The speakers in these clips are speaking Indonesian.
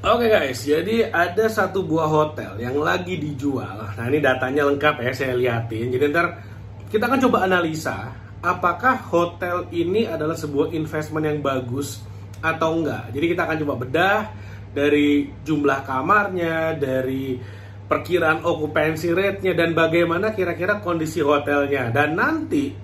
Oke guys, jadi ada satu buah hotel yang lagi dijual. Nah ini datanya lengkap ya, saya liatin. Jadi ntar kita akan coba analisa apakah hotel ini adalah sebuah investment yang bagus atau enggak. Jadi kita akan coba bedah dari jumlah kamarnya, dari perkiraan occupancy rate-nya, dan bagaimana kira-kira kondisi hotelnya. Dan nanti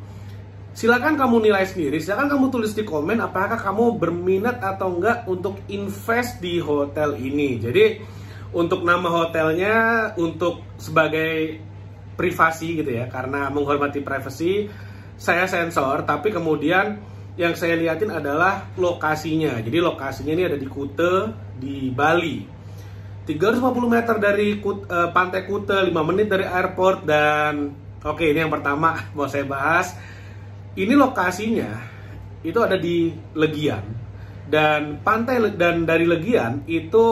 silakan kamu nilai sendiri, silakan kamu tulis di komen apakah kamu berminat atau enggak untuk invest di hotel ini. Jadi untuk nama hotelnya, untuk sebagai privasi gitu ya, karena menghormati privasi, saya sensor. Tapi kemudian yang saya liatin adalah lokasinya. Jadi lokasinya ini ada di Kuta, di Bali. 350 meter dari pantai Kuta, 5 menit dari airport. Dan oke, ini yang pertama mau saya bahas. Ini lokasinya itu ada di Legian, dan dari Legian itu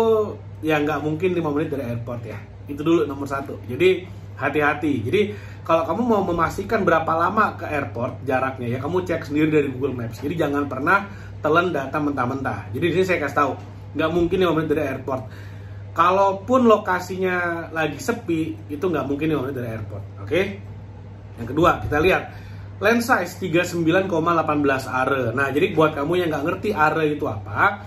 ya nggak mungkin 5 menit dari airport ya. Itu dulu nomor satu. Jadi hati-hati. Jadi kalau kamu mau memastikan berapa lama ke airport jaraknya ya, kamu cek sendiri dari Google Maps. Jadi jangan pernah telan data mentah-mentah. Jadi di sini saya kasih tahu, nggak mungkin 5 menit dari airport. Kalaupun lokasinya lagi sepi, itu nggak mungkin 5 menit dari airport. Oke? Yang kedua, kita lihat land size 39,18 are. Nah, jadi buat kamu yang nggak ngerti are itu apa,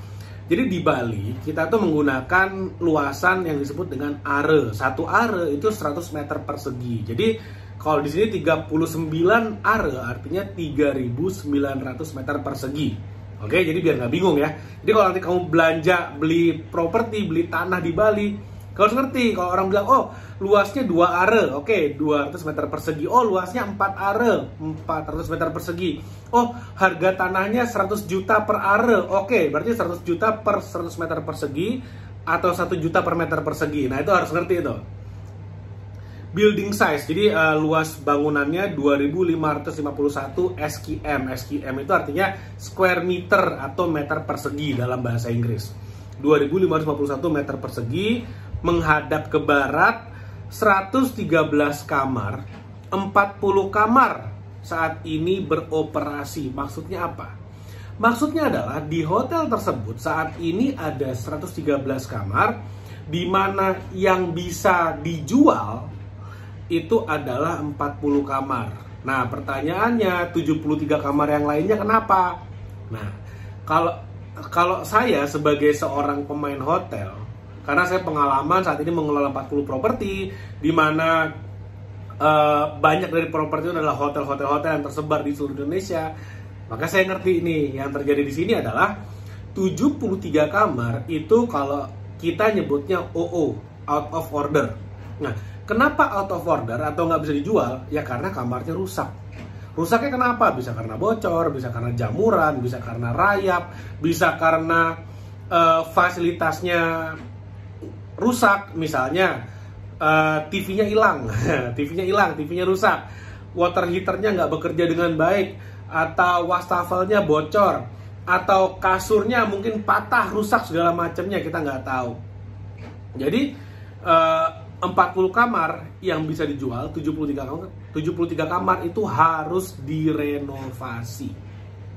jadi di Bali kita tuh menggunakan luasan yang disebut dengan are. Satu are itu 100 meter persegi. Jadi kalau di sini 39 are artinya 3.900 meter persegi. Oke, jadi biar nggak bingung ya. Jadi kalau nanti kamu belanja, beli properti, beli tanah di Bali, kamu harus ngerti. Kalau orang bilang, oh luasnya 2 are, oke, 200 meter persegi. Oh luasnya 4 are, 400 meter persegi. Oh harga tanahnya 100 juta per are, oke, berarti 100 juta per 100 meter persegi atau 1 juta per meter persegi. Nah itu harus ngerti itu. Building size, jadi luas bangunannya 2.551 SQM. SQM itu artinya square meter atau meter persegi dalam bahasa Inggris. 2.551 meter persegi, menghadap ke barat, 113 kamar, 40 kamar saat ini beroperasi. Maksudnya apa? Maksudnya adalah di hotel tersebut saat ini ada 113 kamar, di mana yang bisa dijual itu adalah 40 kamar. Nah, pertanyaannya 73 kamar yang lainnya kenapa? Nah, kalau saya sebagai seorang pemain hotel, karena saya pengalaman saat ini mengelola 40 properti, di mana banyak dari properti itu adalah hotel-hotel yang tersebar di seluruh Indonesia, maka saya ngerti ini. Yang terjadi di sini adalah 73 kamar itu kalau kita nyebutnya OO, out of order. Nah, kenapa out of order atau nggak bisa dijual? Ya karena kamarnya rusak. Rusaknya kenapa? Bisa karena bocor, bisa karena jamuran, bisa karena rayap, bisa karena fasilitasnya rusak. Misalnya TV-nya hilang, TV-nya rusak, water heater-nya nggak bekerja dengan baik, atau wastafelnya bocor, atau kasurnya mungkin patah, rusak segala macamnya, kita nggak tahu. Jadi 40 kamar yang bisa dijual, 73 kamar itu harus direnovasi.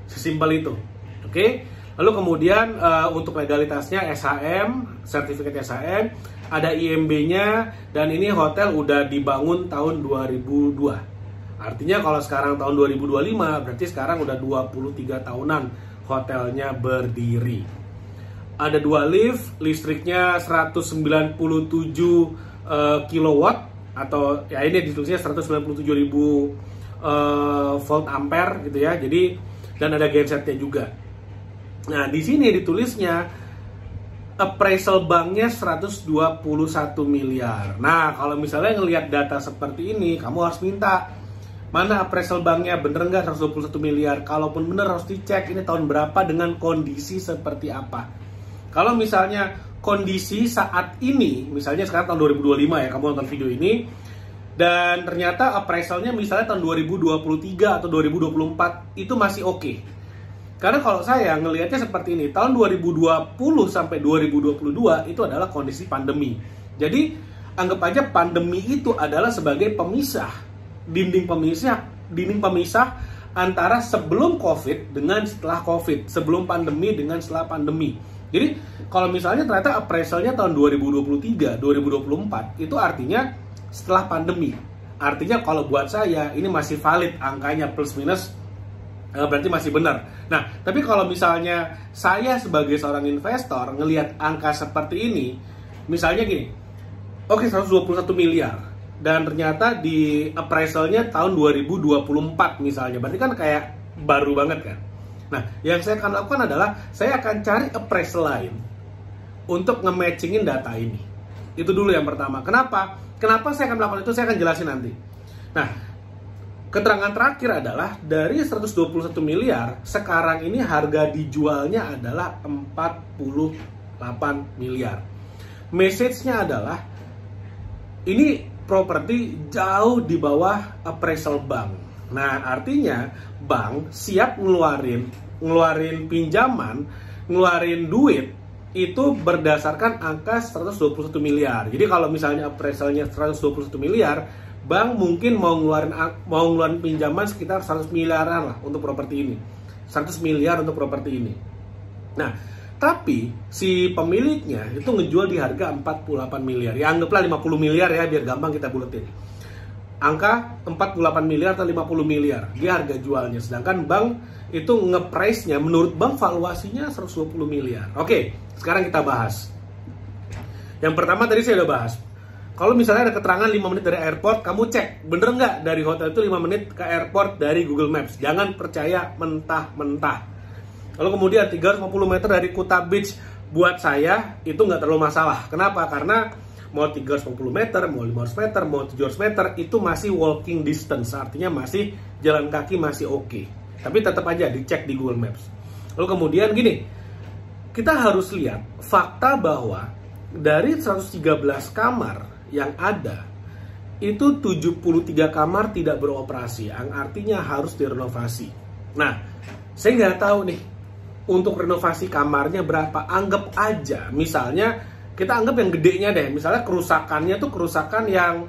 Sesimpel itu. Oke? Lalu kemudian untuk legalitasnya SHM, sertifikat SHM, ada IMB-nya, dan ini hotel udah dibangun tahun 2002. Artinya kalau sekarang tahun 2025, berarti sekarang udah 23 tahunan hotelnya berdiri. Ada 2 lift, listriknya 197 kilowatt, atau ya ini ditulisnya 197.000 volt ampere gitu ya. Jadi dan ada gensetnya juga. Nah, di sini ditulisnya appraisal banknya 121 miliar. Nah, kalau misalnya ngelihat data seperti ini, kamu harus minta mana appraisal banknya, bener nggak 121 miliar? Kalaupun bener harus dicek ini tahun berapa dengan kondisi seperti apa. Kalau misalnya kondisi saat ini, misalnya sekarang tahun 2025 ya, kamu nonton video ini, dan ternyata appraisalnya misalnya tahun 2023 atau 2024, itu masih oke. Karena kalau saya ngelihatnya seperti ini, tahun 2020 sampai 2022 itu adalah kondisi pandemi. Jadi anggap aja pandemi itu adalah sebagai pemisah, dinding pemisah antara sebelum COVID dengan setelah COVID, sebelum pandemi dengan setelah pandemi. Jadi kalau misalnya ternyata appraisalnya tahun 2023, 2024, itu artinya setelah pandemi. Artinya kalau buat saya ini masih valid angkanya plus minus, berarti masih benar. Nah, tapi kalau misalnya saya sebagai seorang investor ngelihat angka seperti ini, misalnya gini, oke 121 miliar, dan ternyata di appraisalnya tahun 2024 misalnya, berarti kan kayak baru banget kan. Nah, yang saya akan lakukan adalah saya akan cari appraisal lain untuk nge-matchingin data ini. Itu dulu yang pertama. Kenapa? Kenapa saya akan melakukan itu? Saya akan jelasin nanti. Nah, keterangan terakhir adalah dari 121 miliar, sekarang ini harga dijualnya adalah 48 miliar. Message-nya adalah ini properti jauh di bawah appraisal bank. Nah, artinya bank siap ngeluarin pinjaman, ngeluarin duit itu berdasarkan angka 121 miliar. Jadi kalau misalnya appraisalnya 121 miliar, bank mungkin mau ngeluarin pinjaman sekitar 100 miliaran lah untuk properti ini. 100 miliar untuk properti ini. Nah, tapi si pemiliknya itu ngejual di harga 48 miliar. Ya anggaplah 50 miliar ya biar gampang kita buletin. Angka 48 miliar atau 50 miliar dia harga jualnya, sedangkan bank itu nge-price-nya menurut bank valuasinya 120 miliar. Oke, sekarang kita bahas. Yang pertama tadi saya udah bahas. Kalau misalnya ada keterangan 5 menit dari airport, kamu cek bener nggak dari hotel itu 5 menit ke airport dari Google Maps. Jangan percaya mentah-mentah. Lalu kemudian 350 meter dari Kuta Beach, buat saya itu nggak terlalu masalah. Kenapa? Karena mau 350 meter, mau 500 meter, mau 700 meter, itu masih walking distance. Artinya masih jalan kaki, masih oke. Tapi tetap aja dicek di Google Maps. Lalu kemudian gini, kita harus lihat fakta bahwa dari 113 kamar yang ada, itu 73 kamar tidak beroperasi, yang artinya harus direnovasi. Nah, saya nggak tahu nih, untuk renovasi kamarnya berapa. Anggap aja, misalnya kita anggap yang gedenya deh, misalnya kerusakannya tuh kerusakan yang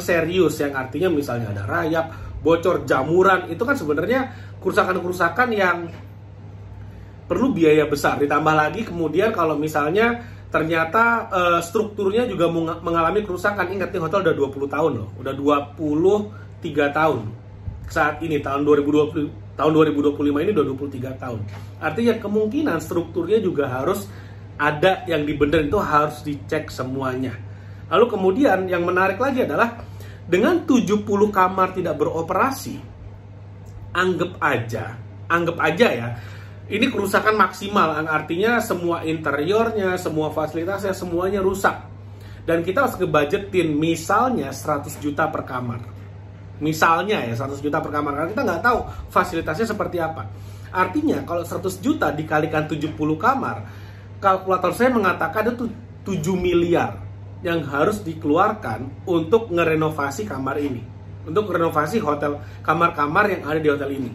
serius, yang artinya misalnya ada rayap, bocor, jamuran, itu kan sebenarnya kerusakan-kerusakan yang perlu biaya besar. Ditambah lagi kemudian kalau misalnya ternyata strukturnya juga mengalami kerusakan. Ingat nih, hotel udah 20 tahun loh, udah 23 tahun saat ini, tahun 2025 ini udah 23 tahun. Artinya kemungkinan strukturnya juga harus ada yang dibenerin, itu harus dicek semuanya. Lalu kemudian yang menarik lagi adalah dengan 70 kamar tidak beroperasi, anggap aja ya, ini kerusakan maksimal, artinya semua interiornya, semua fasilitasnya, semuanya rusak. Dan kita harus ngebudgetin misalnya 100 juta per kamar. Misalnya ya 100 juta per kamar, karena kita nggak tahu fasilitasnya seperti apa. Artinya kalau 100 juta dikalikan 70 kamar, kalkulator saya mengatakan itu 7 miliar yang harus dikeluarkan untuk ngerenovasi kamar ini. Untuk renovasi hotel, kamar-kamar yang ada di hotel ini.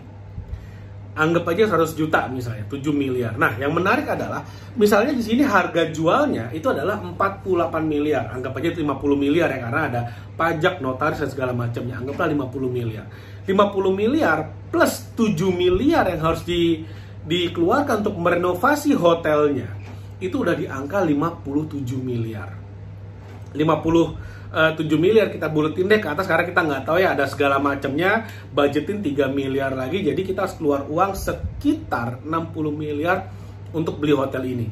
Anggap aja 100 juta misalnya, 7 miliar. Nah, yang menarik adalah misalnya di sini harga jualnya itu adalah 48 miliar. Anggap aja 50 miliar ya, karena ada pajak, notaris dan segala macamnya. Anggaplah 50 miliar. 50 miliar plus 7 miliar yang harus dikeluarkan untuk merenovasi hotelnya. Itu udah di angka 57 miliar. 57 miliar kita buletin deh ke atas, karena kita nggak tahu ya, ada segala macamnya. Budgetin 3 miliar lagi, jadi kita harus keluar uang sekitar 60 miliar untuk beli hotel ini.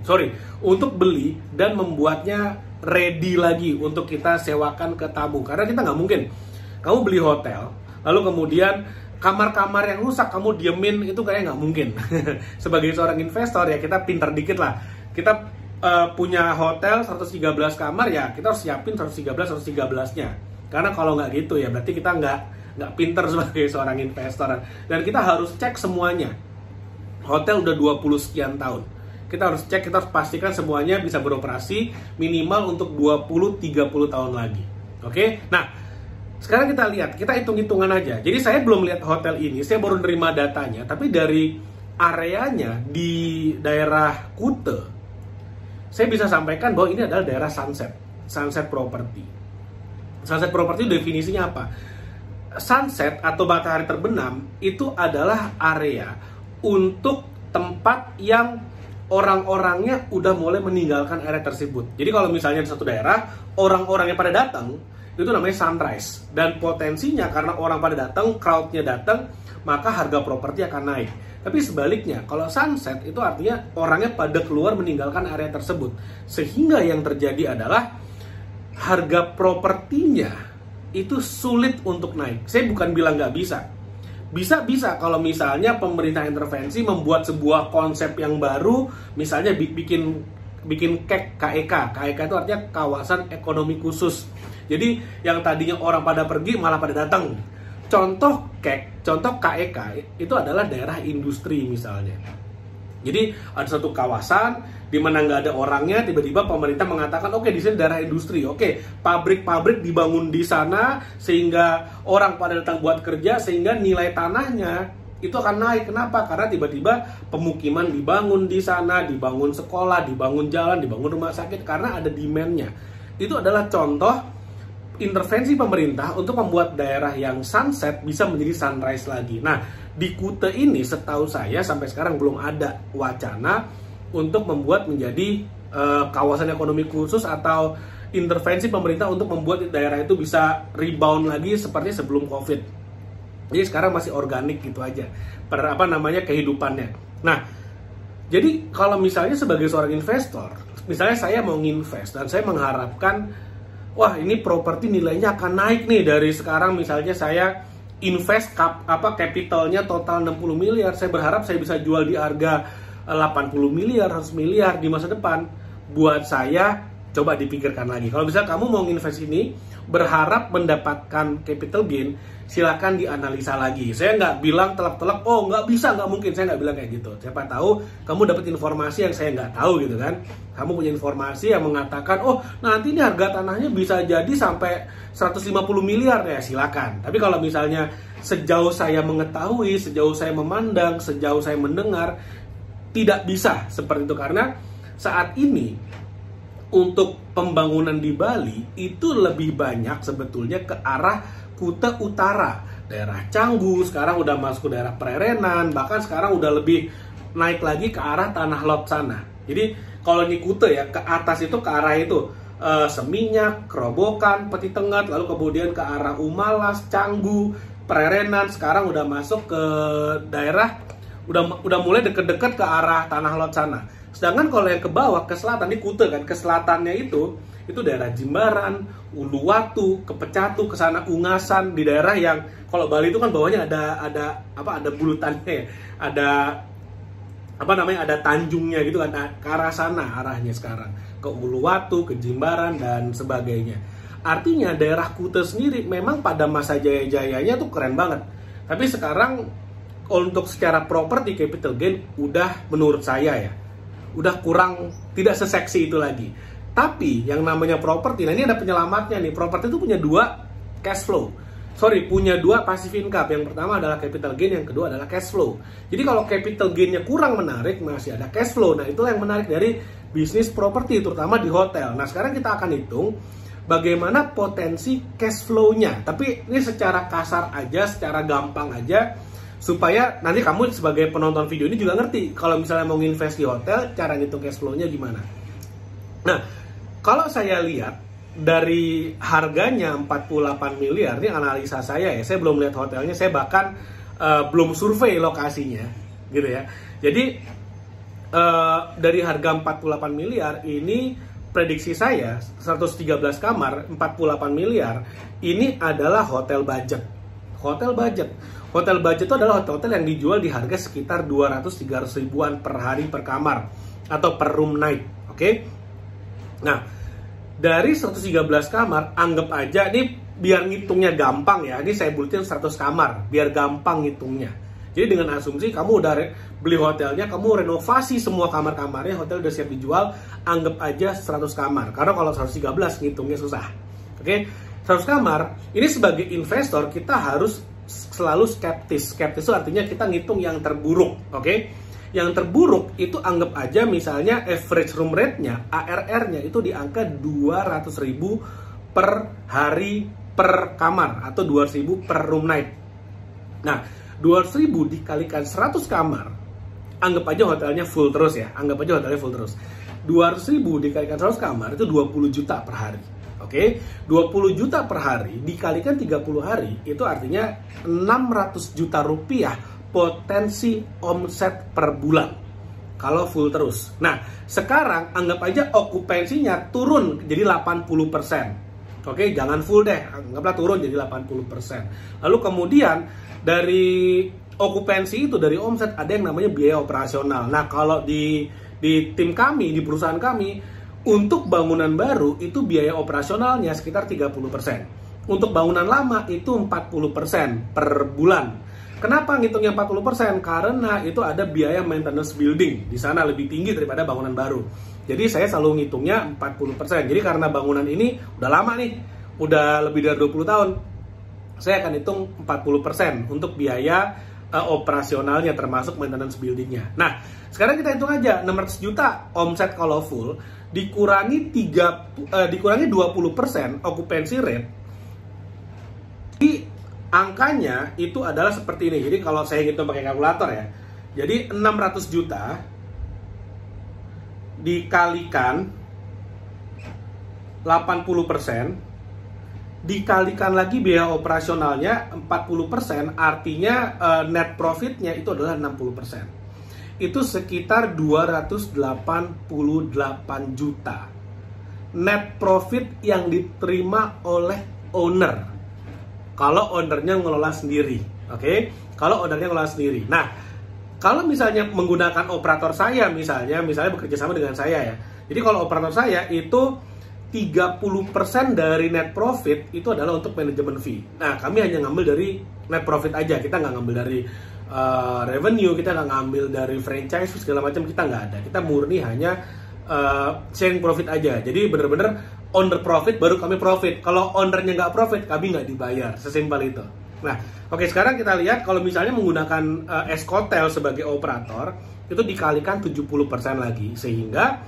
Untuk beli dan membuatnya ready lagi untuk kita sewakan ke tamu. Karena kita nggak mungkin kamu beli hotel lalu kemudian kamar-kamar yang rusak kamu diemin, itu kayaknya nggak mungkin. Sebagai seorang investor ya, kita pintar dikit lah. Kita punya hotel 113 kamar ya, kita harus siapin 113-113-nya. Karena kalau nggak gitu ya berarti kita nggak pinter sebagai seorang investor. Dan kita harus cek semuanya. Hotel udah 20 sekian tahun. Kita harus cek, kita harus pastikan semuanya bisa beroperasi minimal untuk 20-30 tahun lagi. Oke? Nah, sekarang kita lihat, kita hitung-hitungan aja. Jadi saya belum lihat hotel ini, saya baru nerima datanya. Tapi dari areanya di daerah Kuta, saya bisa sampaikan bahwa ini adalah daerah sunset property. Sunset property definisinya apa? Sunset atau matahari terbenam itu adalah area untuk tempat yang orang-orangnya udah mulai meninggalkan area tersebut. Jadi kalau misalnya di satu daerah, orang-orangnya pada datang, itu namanya sunrise. Dan potensinya karena orang pada datang, crowd-nya datang, maka harga properti akan naik. Tapi sebaliknya, kalau sunset itu artinya orangnya pada keluar meninggalkan area tersebut. Sehingga yang terjadi adalah harga propertinya itu sulit untuk naik. Saya bukan bilang nggak bisa. Bisa kalau misalnya pemerintah intervensi membuat sebuah konsep yang baru, misalnya bikin KEK. KEK itu artinya kawasan ekonomi khusus. Jadi yang tadinya orang pada pergi malah pada datang. Contoh KEK itu adalah daerah industri misalnya. Jadi ada satu kawasan di mana nggak ada orangnya, tiba-tiba pemerintah mengatakan oke, di sini daerah industri, oke, pabrik-pabrik dibangun di sana sehingga orang pada datang buat kerja, sehingga nilai tanahnya itu akan naik. Kenapa? Karena tiba-tiba pemukiman dibangun di sana, dibangun sekolah, dibangun jalan, dibangun rumah sakit karena ada demand-nya. Itu adalah contoh intervensi pemerintah untuk membuat daerah yang sunset bisa menjadi sunrise lagi. Nah, di Kuta ini setahu saya sampai sekarang belum ada wacana untuk membuat menjadi kawasan ekonomi khusus atau intervensi pemerintah untuk membuat daerah itu bisa rebound lagi seperti sebelum COVID. Jadi sekarang masih organik gitu aja, kehidupannya. Nah, jadi kalau misalnya sebagai seorang investor, misalnya saya mau nginvest dan saya mengharapkan, wah ini properti nilainya akan naik nih dari sekarang, misalnya saya invest capitalnya total 60 miliar, saya berharap saya bisa jual di harga 80 miliar, 100 miliar di masa depan. Buat saya, coba dipikirkan lagi. Kalau misalnya kamu mau invest ini, berharap mendapatkan capital gain, silakan dianalisa lagi. Saya nggak bilang telak-telak, oh nggak bisa, nggak mungkin. Saya nggak bilang kayak gitu. Siapa tahu kamu dapat informasi yang saya nggak tahu gitu kan. Kamu punya informasi yang mengatakan, oh nanti ini harga tanahnya bisa jadi sampai 150 miliar, ya silakan. Tapi kalau misalnya sejauh saya mengetahui, sejauh saya memandang, sejauh saya mendengar, tidak bisa seperti itu. Karena saat ini untuk pembangunan di Bali itu lebih banyak sebetulnya ke arah Kuta Utara, daerah Canggu, sekarang udah masuk ke daerah Prerenan, bahkan sekarang udah lebih naik lagi ke arah Tanah Lot sana. Jadi kalau di Kuta ya, ke atas itu ke arah itu Seminyak, Kerobokan, Peti Tengah, lalu kemudian ke arah Umalas, Canggu, Prerenan, sekarang udah masuk ke daerah udah mulai deket-deket ke arah Tanah Lot sana. Sedangkan kalau yang ke bawah, ke selatan, di Kuta kan, ke selatannya itu daerah Jimbaran, Uluwatu, Kepecatu, ke sana Ungasan, di daerah yang kalau Bali itu kan bawahnya ada bulutannya ya. Ada tanjungnya gitu kan, ke arah sana arahnya sekarang, ke Uluwatu, ke Jimbaran dan sebagainya. Artinya daerah Kuta sendiri memang pada masa jaya-jayanya tuh keren banget. Tapi sekarang untuk secara property capital gain udah, menurut saya ya, udah kurang, tidak seseksi itu lagi. Tapi yang namanya properti, nah ini ada penyelamatnya nih. Properti itu punya dua passive income. Yang pertama adalah capital gain, yang kedua adalah cash flow. Jadi kalau capital gainnya kurang menarik, masih ada cash flow. Nah itulah yang menarik dari bisnis properti, terutama di hotel. Nah sekarang kita akan hitung bagaimana potensi cash flow-nya. Tapi ini secara kasar aja, secara gampang aja, supaya nanti kamu sebagai penonton video ini juga ngerti kalau misalnya mau invest di hotel, cara ngitung cash flow-nya gimana. Nah, kalau saya lihat dari harganya 48 miliar, ini analisa saya ya, saya belum lihat hotelnya, saya bahkan belum survei lokasinya gitu ya. Jadi dari harga 48 miliar ini, prediksi saya 113 kamar 48 miliar ini adalah hotel budget. Hotel budget itu adalah hotel-hotel yang dijual di harga sekitar 200-300 ribuan per hari per kamar atau per room night. Oke? Nah, dari 113 kamar, anggap aja ini biar ngitungnya gampang ya. Ini saya bulatin 100 kamar biar gampang ngitungnya. Jadi dengan asumsi kamu udah beli hotelnya, kamu renovasi semua kamar-kamarnya, hotel udah siap dijual, anggap aja 100 kamar. Karena kalau 113 ngitungnya susah. Oke? 100 kamar, ini sebagai investor kita harus selalu skeptis. Skeptis itu artinya kita ngitung yang terburuk, oke? Yang terburuk itu anggap aja misalnya average room rate-nya, ARR-nya itu di angka 200.000 per hari per kamar atau 200.000 per room night. Nah, 200.000 dikalikan 100 kamar anggap aja hotelnya full terus ya, anggap aja hotelnya full terus. 200.000 dikalikan 100 kamar itu 20 juta per hari. Oke, 20 juta per hari dikalikan 30 hari itu artinya 600 juta rupiah potensi omset per bulan kalau full terus. Nah, sekarang anggap aja okupansinya turun jadi 80%. Oke, jangan full deh, anggaplah turun jadi 80%. Lalu kemudian dari okupansi itu, dari omset, ada yang namanya biaya operasional. Nah, kalau di tim kami, di perusahaan kami, untuk bangunan baru itu biaya operasionalnya sekitar 30%. Untuk bangunan lama itu 40% per bulan. Kenapa ngitungnya 40%? Karena itu ada biaya maintenance building. Di sana lebih tinggi daripada bangunan baru. Jadi saya selalu ngitungnya 40%. Jadi karena bangunan ini udah lama nih, udah lebih dari 20 tahun, saya akan hitung 40% untuk biaya operasionalnya termasuk maintenance buildingnya. Nah, sekarang kita hitung aja 600 juta omset kalau full dikurangi 20% occupancy rate. Jadi angkanya itu adalah seperti ini. Jadi kalau saya ngitung pakai kalkulator ya. Jadi 600 juta dikalikan 80% dikalikan lagi biaya operasionalnya 40%, artinya net profitnya itu adalah 60%. Itu sekitar 288 juta net profit yang diterima oleh owner kalau ownernya ngelola sendiri. Oke, kalau ownernya ngelola sendiri. Nah, kalau misalnya menggunakan operator saya, misalnya bekerja sama dengan saya ya, jadi kalau operator saya itu 30% dari net profit itu adalah untuk manajemen fee. Nah, kami hanya ngambil dari net profit aja, kita nggak ngambil dari revenue, kita nggak ngambil dari franchise segala macam, kita nggak ada. Kita murni hanya sharing profit aja. Jadi bener-bener owner profit baru kami profit. Kalau ownernya nggak profit, kami nggak dibayar. Sesimpel itu. Nah, oke, sekarang kita lihat kalau misalnya menggunakan Escotel sebagai operator, itu dikalikan 70% lagi, sehingga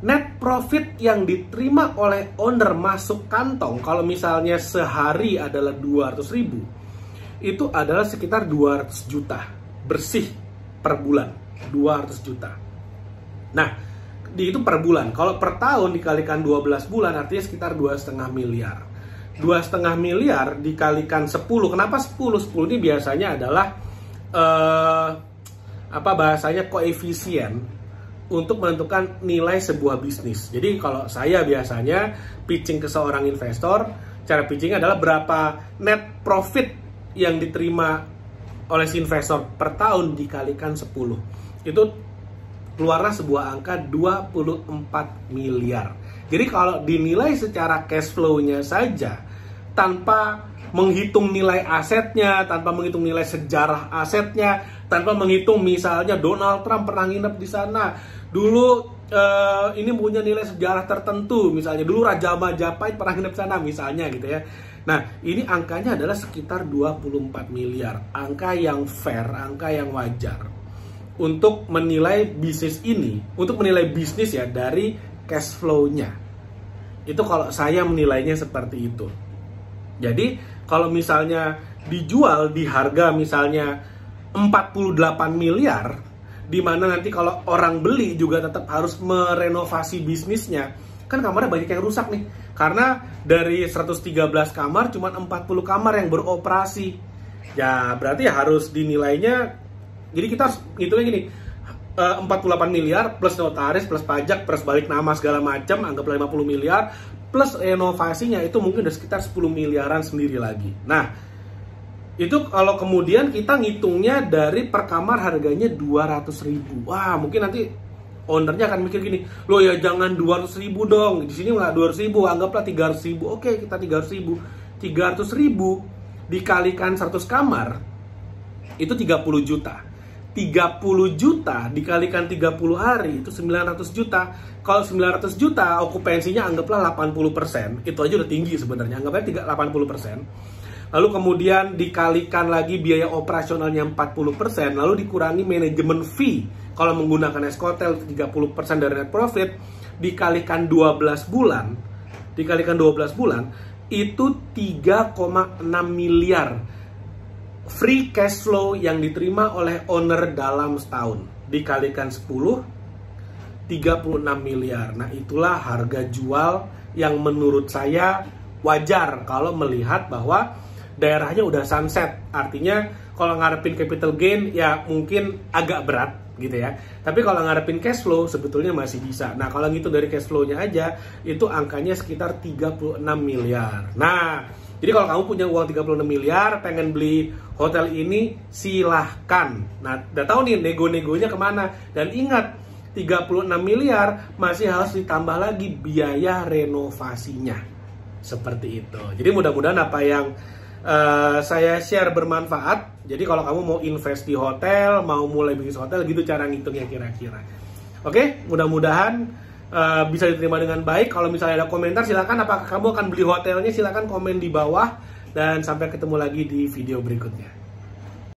net profit yang diterima oleh owner masuk kantong kalau misalnya sehari adalah 200.000, itu adalah sekitar 200 juta bersih per bulan. 200 juta. Nah, itu per bulan. Kalau per tahun dikalikan 12 bulan artinya sekitar 2,5 miliar. 2,5 miliar dikalikan 10. Kenapa 10? 10 ini biasanya adalah bahasanya koefisien untuk menentukan nilai sebuah bisnis. Jadi kalau saya biasanya pitching ke seorang investor, cara pitching adalah berapa net profit yang diterima oleh si investor per tahun dikalikan 10. Itu keluarlah sebuah angka 24 miliar. Jadi kalau dinilai secara cash flow-nya saja, tanpa menghitung nilai asetnya, tanpa menghitung nilai sejarah asetnya, tanpa menghitung misalnya Donald Trump pernah nginep di sana, dulu ini punya nilai sejarah tertentu, misalnya dulu Raja Majapahit pernah nginep di sana misalnya gitu ya. Nah, ini angkanya adalah sekitar 24 miliar. Angka yang fair, angka yang wajar untuk menilai bisnis ini, untuk menilai bisnis ya dari cash flow-nya. Itu kalau saya menilainya seperti itu. Jadi, kalau misalnya dijual di harga misalnya 48 miliar, di mana nanti kalau orang beli juga tetap harus merenovasi bisnisnya, kan kamarnya banyak yang rusak nih. Karena dari 113 kamar cuma 40 kamar yang beroperasi. Ya berarti harus dinilainya, jadi kita harus ngitungnya gini, 48 miliar plus notaris, plus pajak, plus balik nama segala macam, anggaplah 50 miliar, plus renovasinya itu mungkin udah sekitar 10 miliaran sendiri lagi. Nah, itu kalau kemudian kita ngitungnya dari per kamar harganya 200.000. Wah, mungkin nanti ownernya akan mikir gini, loh ya jangan 200.000 dong, di sini nggak 200.000, anggaplah 300.000. Oke, kita 300.000. 300.000 dikalikan 100 kamar itu 30 juta. 30 juta dikalikan 30 hari itu 900 juta. Kalau 900 juta okupansinya anggaplah 80%. Itu aja udah tinggi sebenarnya, anggapnya 80%. Lalu kemudian dikalikan lagi biaya operasionalnya 40%, lalu dikurangi manajemen fee. Kalau menggunakan Escotel 30% dari net profit dikalikan 12 bulan, itu 3,6 miliar free cash flow yang diterima oleh owner dalam setahun. dikalikan 10, 36 miliar. Nah, itulah harga jual yang menurut saya wajar kalau melihat bahwa daerahnya udah sunset. Artinya kalau ngarepin capital gain ya mungkin agak berat gitu ya. Tapi kalau ngarepin cash flow sebetulnya masih bisa. Nah, kalau ngitung dari cash flow-nya aja itu angkanya sekitar 36 miliar. Nah, jadi kalau kamu punya uang 36 miliar pengen beli hotel ini silahkan. Nah, udah tahu nih nego-negonya kemana. Dan ingat, 36 miliar masih harus ditambah lagi biaya renovasinya. Seperti itu. Jadi mudah-mudahan apa yang saya share bermanfaat. Jadi kalau kamu mau invest di hotel, mau mulai bisnis hotel, gitu cara ngitungnya kira-kira. Oke, mudah-mudahan bisa diterima dengan baik. Kalau misalnya ada komentar, silakan apakah kamu akan beli hotelnya, silakan komen di bawah. Dan sampai ketemu lagi di video berikutnya.